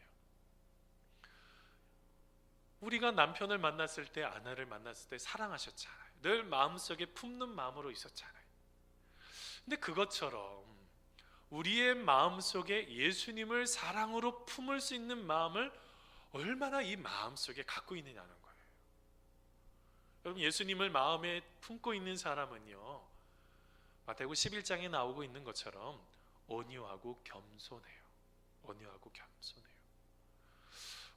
우리가 남편을 만났을 때, 아내를 만났을 때 사랑하셨잖아요. 늘 마음속에 품는 마음으로 있었잖아요. 근데 그것처럼 우리의 마음속에 예수님을 사랑으로 품을 수 있는 마음을 얼마나 이 마음속에 갖고 있느냐는 거예요. 여러분, 예수님을 마음에 품고 있는 사람은요, 마태복음 11장에 나오고 있는 것처럼 온유하고 겸손해요. 온유하고 겸손해요.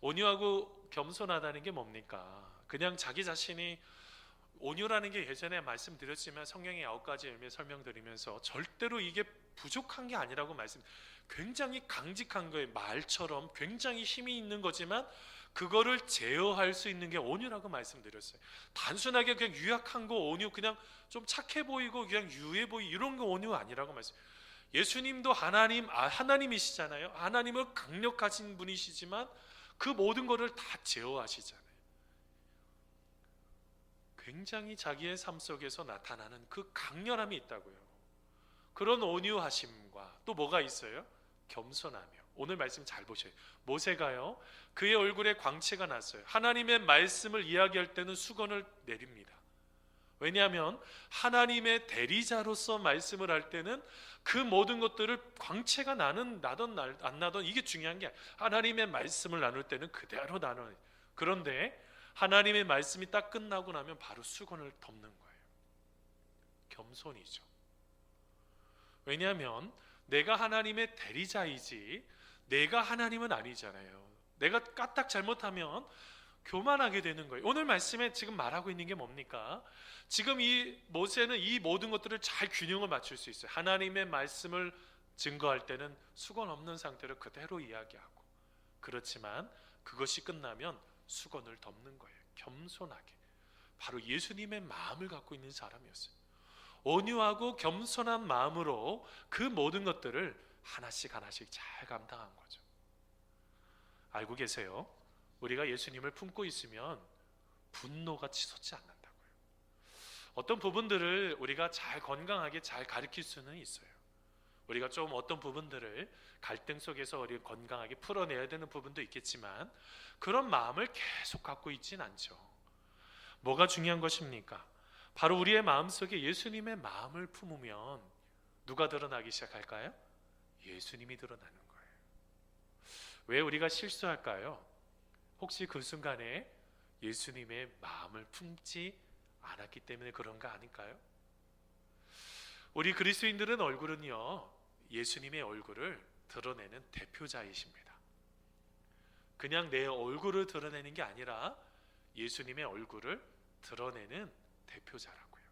온유하고 겸손하다는 게 뭡니까? 그냥 자기 자신이, 온유라는 게 예전에 말씀드렸지만 성경의 9가지 의미 설명드리면서 절대로 이게 부족한 게 아니라고 굉장히 강직한 거예요. 말처럼 굉장히 힘이 있는 거지만 그거를 제어할 수 있는 게 온유라고 말씀드렸어요. 단순하게 그냥 유약한 거 온유, 그냥 좀 착해 보이고 그냥 유해 보이 이런 거 온유 아니라고 말씀. 예수님도 하나님이시잖아요. 하나님은 강력하신 분이시지만 그 모든 것을 다 제어하시잖아요. 굉장히 자기의 삶 속에서 나타나는 그 강렬함이 있다고요. 그런 온유하심과 또 뭐가 있어요? 겸손하며. 오늘 말씀 잘 보셔요. 모세가요, 그의 얼굴에 광채가 났어요. 하나님의 말씀을 이야기할 때는 수건을 내립니다. 왜냐하면 하나님의 대리자로서 말씀을 할 때는 그 모든 것들을 광채가 나든 안 나든 이게 중요한 게 아니에요. 하나님의 말씀을 나눌 때는 그대로 나눠요. 그런데 하나님의 말씀이 딱 끝나고 나면 바로 수건을 덮는 거예요. 겸손이죠. 왜냐하면 내가 하나님의 대리자이지 내가 하나님은 아니잖아요. 내가 까딱 잘못하면 교만하게 되는 거예요. 오늘 말씀에 지금 말하고 있는 게 뭡니까? 지금 이 모세는 이 모든 것들을 잘 균형을 맞출 수 있어요. 하나님의 말씀을 증거할 때는 수건 없는 상태로 그대로 이야기하고, 그렇지만 그것이 끝나면 수건을 덮는 거예요. 겸손하게. 바로 예수님의 마음을 갖고 있는 사람이었어요. 온유하고 겸손한 마음으로 그 모든 것들을 하나씩 잘 감당한 거죠. 알고 계세요? 우리가 예수님을 품고 있으면 분노가 치솟지 않는다고요. 어떤 부분들을 우리가 잘 건강하게 잘 가르칠 수는 있어요. 우리가 좀 어떤 부분들을 갈등 속에서 우리 건강하게 풀어내야 되는 부분도 있겠지만 그런 마음을 계속 갖고 있진 않죠. 뭐가 중요한 것입니까? 바로 우리의 마음속에 예수님의 마음을 품으면 누가 드러나기 시작할까요? 예수님이 드러나는 거예요. 왜 우리가 실수할까요? 혹시 그 순간에 예수님의 마음을 품지 않았기 때문에 그런가 아닐까요? 우리 그리스도인들은 얼굴은요, 예수님의 얼굴을 드러내는 대표자이십니다. 그냥 내 얼굴을 드러내는 게 아니라 예수님의 얼굴을 드러내는 대표자라고요.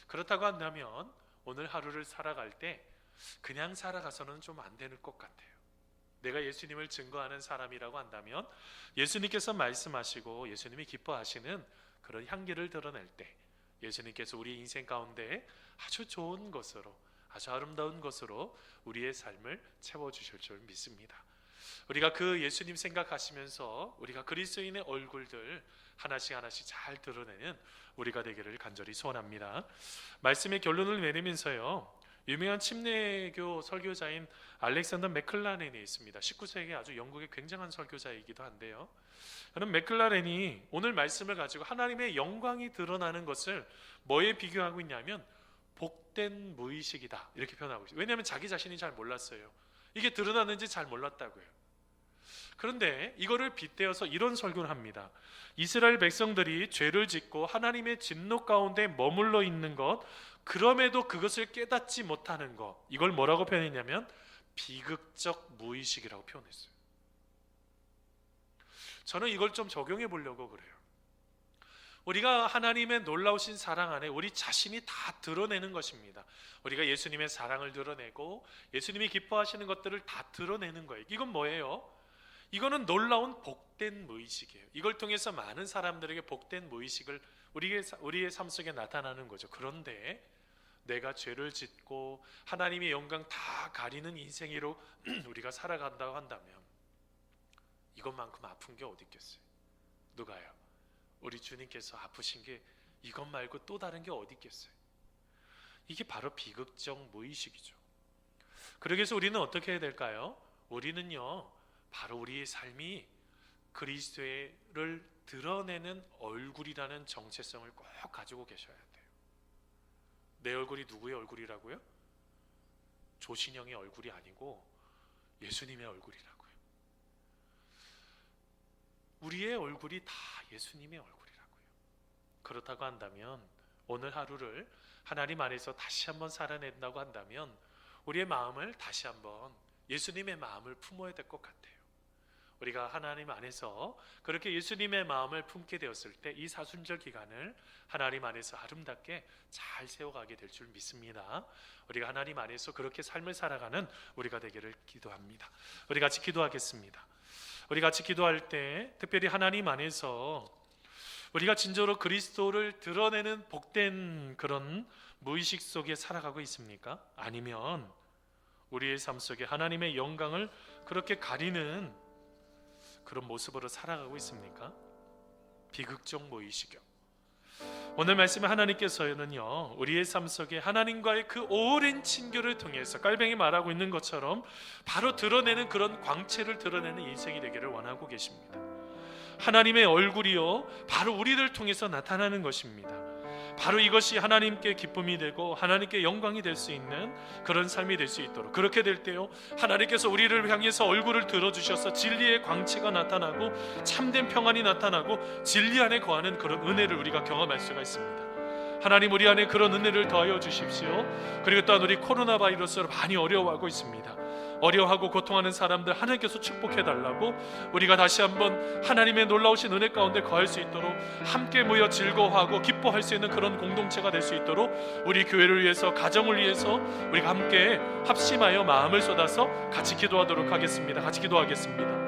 그렇다고 한다면 오늘 하루를 살아갈 때 그냥 살아가서는 좀 안 되는 것 같아요. 내가 예수님을 증거하는 사람이라고 한다면 예수님께서 말씀하시고 예수님이 기뻐하시는 그런 향기를 드러낼 때 예수님께서 우리 인생 가운데 아주 좋은 것으로, 아주 아름다운 것으로 우리의 삶을 채워주실 줄 믿습니다. 우리가 그 예수님 생각하시면서 우리가 그리스도인의 얼굴들 하나씩 잘 드러내는 우리가 되기를 간절히 소원합니다. 말씀의 결론을 내리면서요, 유명한 침례교 설교자인 알렉산더 맥클라렌이 있습니다. 19세기 아주 영국의 굉장한 설교자이기도 한데요, 저는 맥클라렌이 오늘 말씀을 가지고 하나님의 영광이 드러나는 것을 뭐에 비교하고 있냐면 복된 무의식이다 이렇게 표현하고 있어요. 왜냐하면 자기 자신이 잘 몰랐어요. 이게 드러나는지 잘 몰랐다고요. 그런데 이거를 빗대어서 이런 설교를 합니다. 이스라엘 백성들이 죄를 짓고 하나님의 진노 가운데 머물러 있는 것, 그럼에도 그것을 깨닫지 못하는 것, 이걸 뭐라고 표현했냐면 비극적 무의식이라고 표현했어요. 저는 이걸 좀 적용해 보려고 그래요. 우리가 하나님의 놀라우신 사랑 안에 우리 자신이 다 드러내는 것입니다. 우리가 예수님의 사랑을 드러내고 예수님이 기뻐하시는 것들을 다 드러내는 거예요. 이건 뭐예요? 이거는 복된 무의식이에요. 이걸 통해서 많은 사람들에게 복된 무의식을 우리의 삶 속에 나타나는 거죠. 그런데 내가 죄를 짓고 하나님의 영광 다 가리는 인생으로 우리가 살아간다고 한다면 이것만큼 아픈 게 어디 있겠어요? 누가요? 우리 주님께서 아프신 게 이것 말고 또 다른 게 어디 있겠어요? 이게 바로 비극적 무의식이죠. 그러기 위해서 우리는 어떻게 해야 될까요? 우리는요, 바로 우리의 삶이 그리스도를 드러내는 얼굴이라는 정체성을 꼭 가지고 계셔야 돼요. 내 얼굴이 누구의 얼굴이라고요? 조신영의 얼굴이 아니고 예수님의 얼굴이라고요. 우리의 얼굴이 다 예수님의 얼굴이라고요. 그렇다고 한다면 오늘 하루를 하나님 안에서 다시 한번 살아낸다고 한다면 우리의 마음을 다시 한번 예수님의 마음을 품어야 될 것 같아요. 우리가 하나님 안에서 그렇게 예수님의 마음을 품게 되었을 때 이 사순절 기간을 하나님 안에서 아름답게 잘 세워가게 될 줄 믿습니다. 우리가 하나님 안에서 그렇게 삶을 살아가는 우리가 되기를 기도합니다. 우리 같이 기도하겠습니다. 우리 같이 기도할 때 특별히 하나님 안에서 우리가 진정으로 그리스도를 드러내는 복된 그런 무의식 속에 살아가고 있습니까? 아니면 우리의 삶 속에 하나님의 영광을 그렇게 가리는 그런 모습으로 살아가고 있습니까? 비극적 무의식이요. 오늘 말씀에 하나님께서는요, 우리의 삶 속에 하나님과의 그 오랜 친교를 통해서 깔뱅이 말하고 있는 것처럼 바로 드러내는 그런 광채를 드러내는 인생이 되기를 원하고 계십니다. 하나님의 얼굴이요, 바로 우리를 통해서 나타나는 것입니다. 바로 이것이 하나님께 기쁨이 되고 하나님께 영광이 될 수 있는 그런 삶이 될 수 있도록, 그렇게 될 때요, 하나님께서 우리를 향해서 얼굴을 들어주셔서 진리의 광채가 나타나고 참된 평안이 나타나고 진리 안에 거하는 그런 은혜를 우리가 경험할 수가 있습니다. 하나님, 우리 안에 그런 은혜를 더하여 주십시오. 그리고 또한 우리 코로나 바이러스로 많이 어려워하고 있습니다. 어려워하고 고통하는 사람들 하나님께서 축복해달라고, 우리가 다시 한번 하나님의 놀라우신 은혜 가운데 거할 수 있도록, 함께 모여 즐거워하고 기뻐할 수 있는 그런 공동체가 될 수 있도록, 우리 교회를 위해서, 가정을 위해서 우리가 함께 합심하여 마음을 쏟아서 같이 기도하도록 하겠습니다. 같이 기도하겠습니다.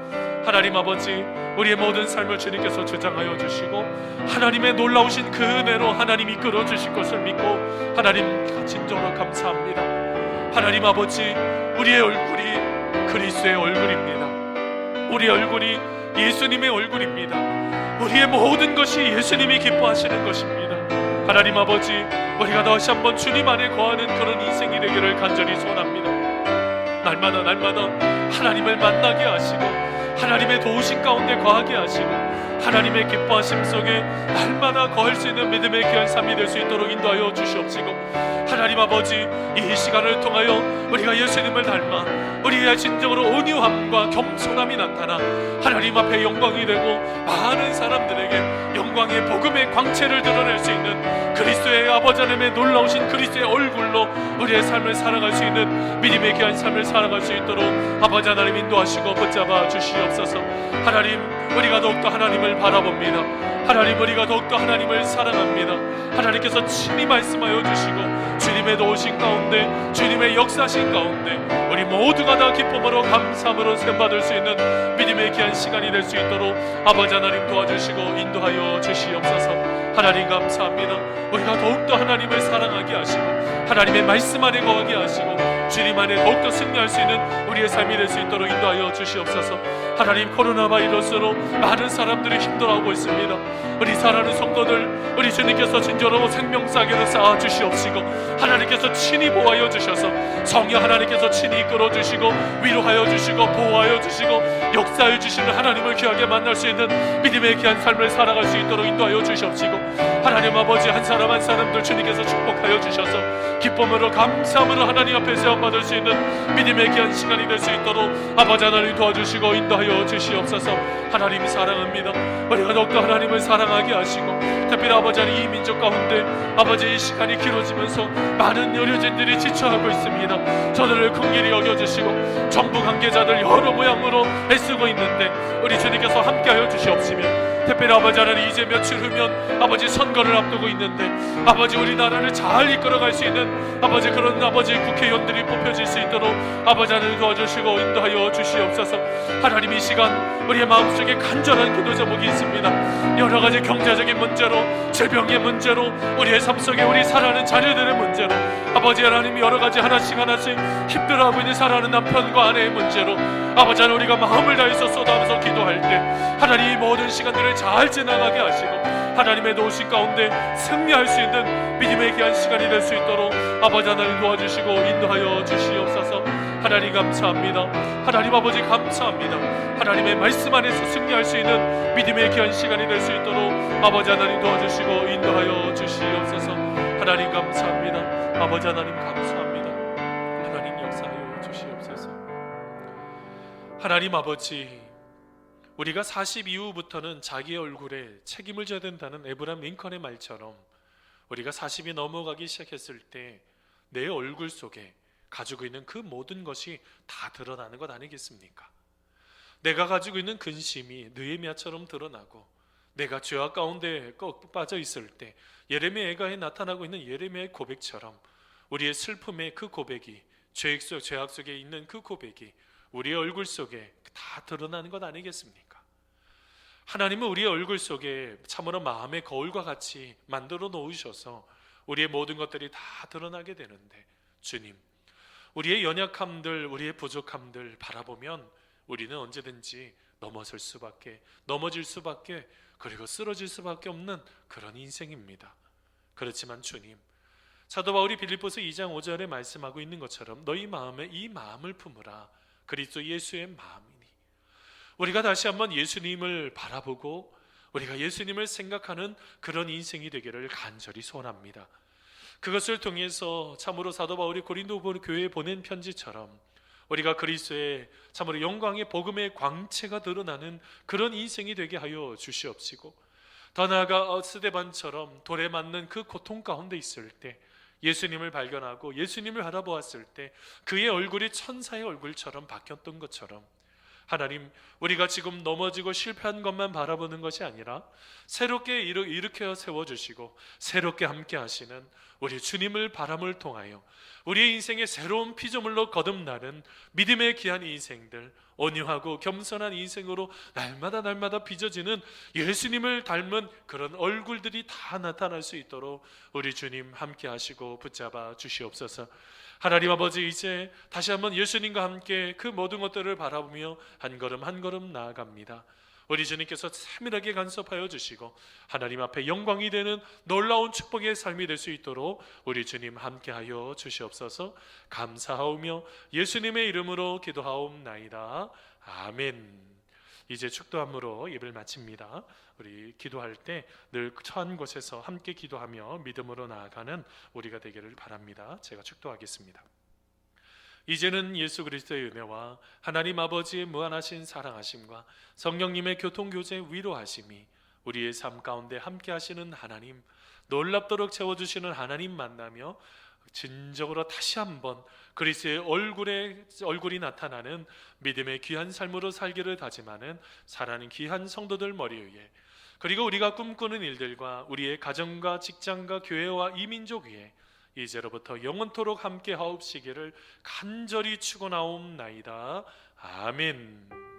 하나님 아버지, 우리의 모든 삶을 주님께서 주장하여 주시고 하나님의 놀라우신 그 은혜로 하나님 이끌어 주실 것을 믿고 하나님 진정으로 감사합니다. 하나님 아버지, 우리의 얼굴이 그리스도의 얼굴입니다. 우리의 얼굴이 예수님의 얼굴입니다. 우리의 모든 것이 예수님이 기뻐하시는 것입니다. 하나님 아버지, 우리가 다시 한번 주님 안에 거하는 그런 인생이 되기를 간절히 소원합니다. 날마다 하나님을 만나게 하시고 하나님의 도우심 가운데 거하게 하시고 하나님의 기뻐하심 속에 날마다 거할 수 있는 믿음의 귀한 삶이 될 수 있도록 인도하여 주시옵시고, 하나님 아버지, 이 시간을 통하여 우리가 예수님을 닮아 우리의 진정으로 온유함과 겸손함이 나타나 하나님 앞에 영광이 되고 많은 사람들에게 영광의 복음의 광채를 드러낼 수 있는 그리스도의 아버지 하나님의 놀라우신 그리스도의 얼굴로 우리의 삶을 살아갈 수 있는 믿음의 귀한 삶을 살아갈 수 있도록 아버지 하나님 인도하시고 붙잡아 주시옵소서. 하나님, 우리가 더욱더 하나님을 바라봅니다. 하나님, 우리가 더욱더 하나님을 사랑합니다. 하나님께서 친히 말씀하여 주시고 주님의 도우신 가운데, 주님의 역사신 가운데 우리 모두가 다 기쁨으로 감사함으로 세움받을 수 있는 믿음의 귀한 시간이 될 수 있도록 아버지 하나님 도와주시고 인도하여 주시옵소서. 하나님 감사합니다. 우리가 더욱더 하나님을 사랑하게 하시고 하나님의 말씀 안에 거하게 하시고 주님 안에 더욱더 승리할 수 있는 우리의 삶이 될 수 있도록 인도하여 주시옵소서. 하나님, 코로나 바이러스로 많은 사람들이 힘들어하고 있습니다. 우리 사랑하는 성도들, 우리 주님께서 진정으로 생명싸개를 쌓아 주시옵시고 하나님께서 친히 보호하여 주셔서 성령 하나님께서 친히 이끌어 주시고 위로하여 주시고 보호하여 주시고 역사해 주시는 하나님을 귀하게 만날 수 있는 믿음의 귀한 삶을 살아갈 수 있도록 인도하여 주시옵시고, 하나님 아버지, 한 사람 한 사람들 주님께서 축복하여 주셔서 기쁨으로 감사함으로 하나님 앞에 세움받을 수 있는 믿음의 귀한 시간이 될 수 있도록 아버지 하나님 도와주시고 인도하여 주시옵소서. 하나님 사랑합니다. 우리가 더욱더 하나님을 사랑하게 하시고 특별히 아버지 하나님, 이 민족 가운데 아버지 이 시간이 길어지면서 많은 의료진들이 지쳐하고 있습니다. 저들을 긍휼히 여겨주시고 정부 관계자들 여러 모양으로 애쓰고 있는데 우리 주님께서 함께하여 주시옵시며, 특별히 아버지 하나님, 이제 며칠 후면 아버지 선거를 앞두고 있는데 아버지 우리나라를 잘 이끌어갈 수 있는 아버지 그런 아버지 국회의원들이 뽑혀질 수 있도록 아버지 하나님 도와주시고 인도하여 주시옵소서. 하나님, 이 시간 우리의 마음속에 간절한 기도 제목이 있습니다. 여러 가지 경제적인 문제로, 질병의 문제로, 우리의 삶 속에 우리 살아가는 자녀들의 문제로 아버지 하나님, 여러 가지 하나씩 힘들어하고 있는 살아가는 남편과 아내의 문제로 아버지 하나님, 우리가 마음을 다해서 쏟아하면서 기도할 때 하나님 이 모든 시간들을 잘 지나가게 하시고 하나님의 도우심 가운데 승리할 수 있는 믿음의 귀한 시간이 될 수 있도록 아버지 하나님 도와주시고 인도하여 주시옵소서. 하나님 감사합니다. 하나님 아버지 감사합니다. 하나님의 말씀 안에서 승리할 수 있는 믿음의 귀한 시간이 될 수 있도록 아버지 하나님 도와주시고 인도하여 주시옵소서. 하나님 감사합니다. 아버지 하나님 감사합니다. 하나님 역사하여 주시옵소서. 하나님 아버지, 우리가 40 이후부터는 자기의 얼굴에 책임을 져야 된다는 에브라임 링컨의 말처럼 우리가 40이 넘어가기 시작했을 때 내 얼굴 속에 가지고 있는 그 모든 것이 다 드러나는 것 아니겠습니까? 내가 가지고 있는 근심이 느헤미야처럼 드러나고 내가 죄악 가운데 꼭 빠져 있을 때 예레미야에 나타나고 있는 예레미야의 고백처럼 우리의 슬픔의 그 고백이 죄악 속에 있는 그 고백이 우리의 얼굴 속에 다 드러나는 것 아니겠습니까? 하나님은 우리의 얼굴 속에 참으로 마음의 거울과 같이 만들어 놓으셔서 우리의 모든 것들이 다 드러나게 되는데, 주님, 우리의 연약함들, 우리의 부족함들 바라보면 우리는 언제든지 넘어질 수밖에, 그리고 쓰러질 수밖에 없는 그런 인생입니다. 그렇지만 주님, 사도 바울이 빌립보서 2장 5절에 말씀하고 있는 것처럼 너희 마음에 이 마음을 품으라. 그리스도 예수의 마음이니. 우리가 다시 한번 예수님을 바라보고 우리가 예수님을 생각하는 그런 인생이 되기를 간절히 소원합니다. 그것을 통해서 참으로 사도 바울이 고린도 교회에 보낸 편지처럼 우리가 그리스도의 참으로 영광의 복음의 광채가 드러나는 그런 인생이 되게 하여 주시옵시고, 더 나아가 스데반처럼 돌에 맞는 그 고통 가운데 있을 때 예수님을 발견하고 예수님을 알아보았을 때 그의 얼굴이 천사의 얼굴처럼 바뀌었던 것처럼, 하나님, 우리가 지금 넘어지고 실패한 것만 바라보는 것이 아니라 새롭게 일으켜 세워주시고 새롭게 함께 하시는 우리 주님을 바람을 통하여 우리의 인생의 새로운 피조물로 거듭나는 믿음의 귀한 인생들, 온유하고 겸손한 인생으로 날마다 빚어지는 예수님을 닮은 그런 얼굴들이 다 나타날 수 있도록 우리 주님 함께 하시고 붙잡아 주시옵소서. 하나님 아버지, 이제 다시 한번 예수님과 함께 그 모든 것들을 바라보며 한 걸음 한 걸음 나아갑니다. 우리 주님께서 세밀하게 간섭하여 주시고 하나님 앞에 영광이 되는 놀라운 축복의 삶이 될 수 있도록 우리 주님 함께하여 주시옵소서. 감사하오며 예수님의 이름으로 기도하옵나이다. 아멘. 이제 축도함으로 예배를 마칩니다. 우리 기도할 때 늘 처한 곳에서 함께 기도하며 믿음으로 나아가는 우리가 되기를 바랍니다. 제가 축도하겠습니다. 이제는 예수 그리스도의 은혜와 하나님 아버지의 무한하신 사랑하심과 성령님의 교통교제 위로하심이 우리의 삶 가운데 함께 하시는 하나님, 놀랍도록 채워주시는 하나님 만나며 진정으로 다시 한번 그리스도의 얼굴이 나타나는 믿음의 귀한 삶으로 살기를 다짐하는 사랑하는 귀한 성도들 머리 위에, 그리고 우리가 꿈꾸는 일들과 우리의 가정과 직장과 교회와 이 민족 위에 이제로부터 영원토록 함께 하옵시기를 간절히 축원하옵나이다. 아멘.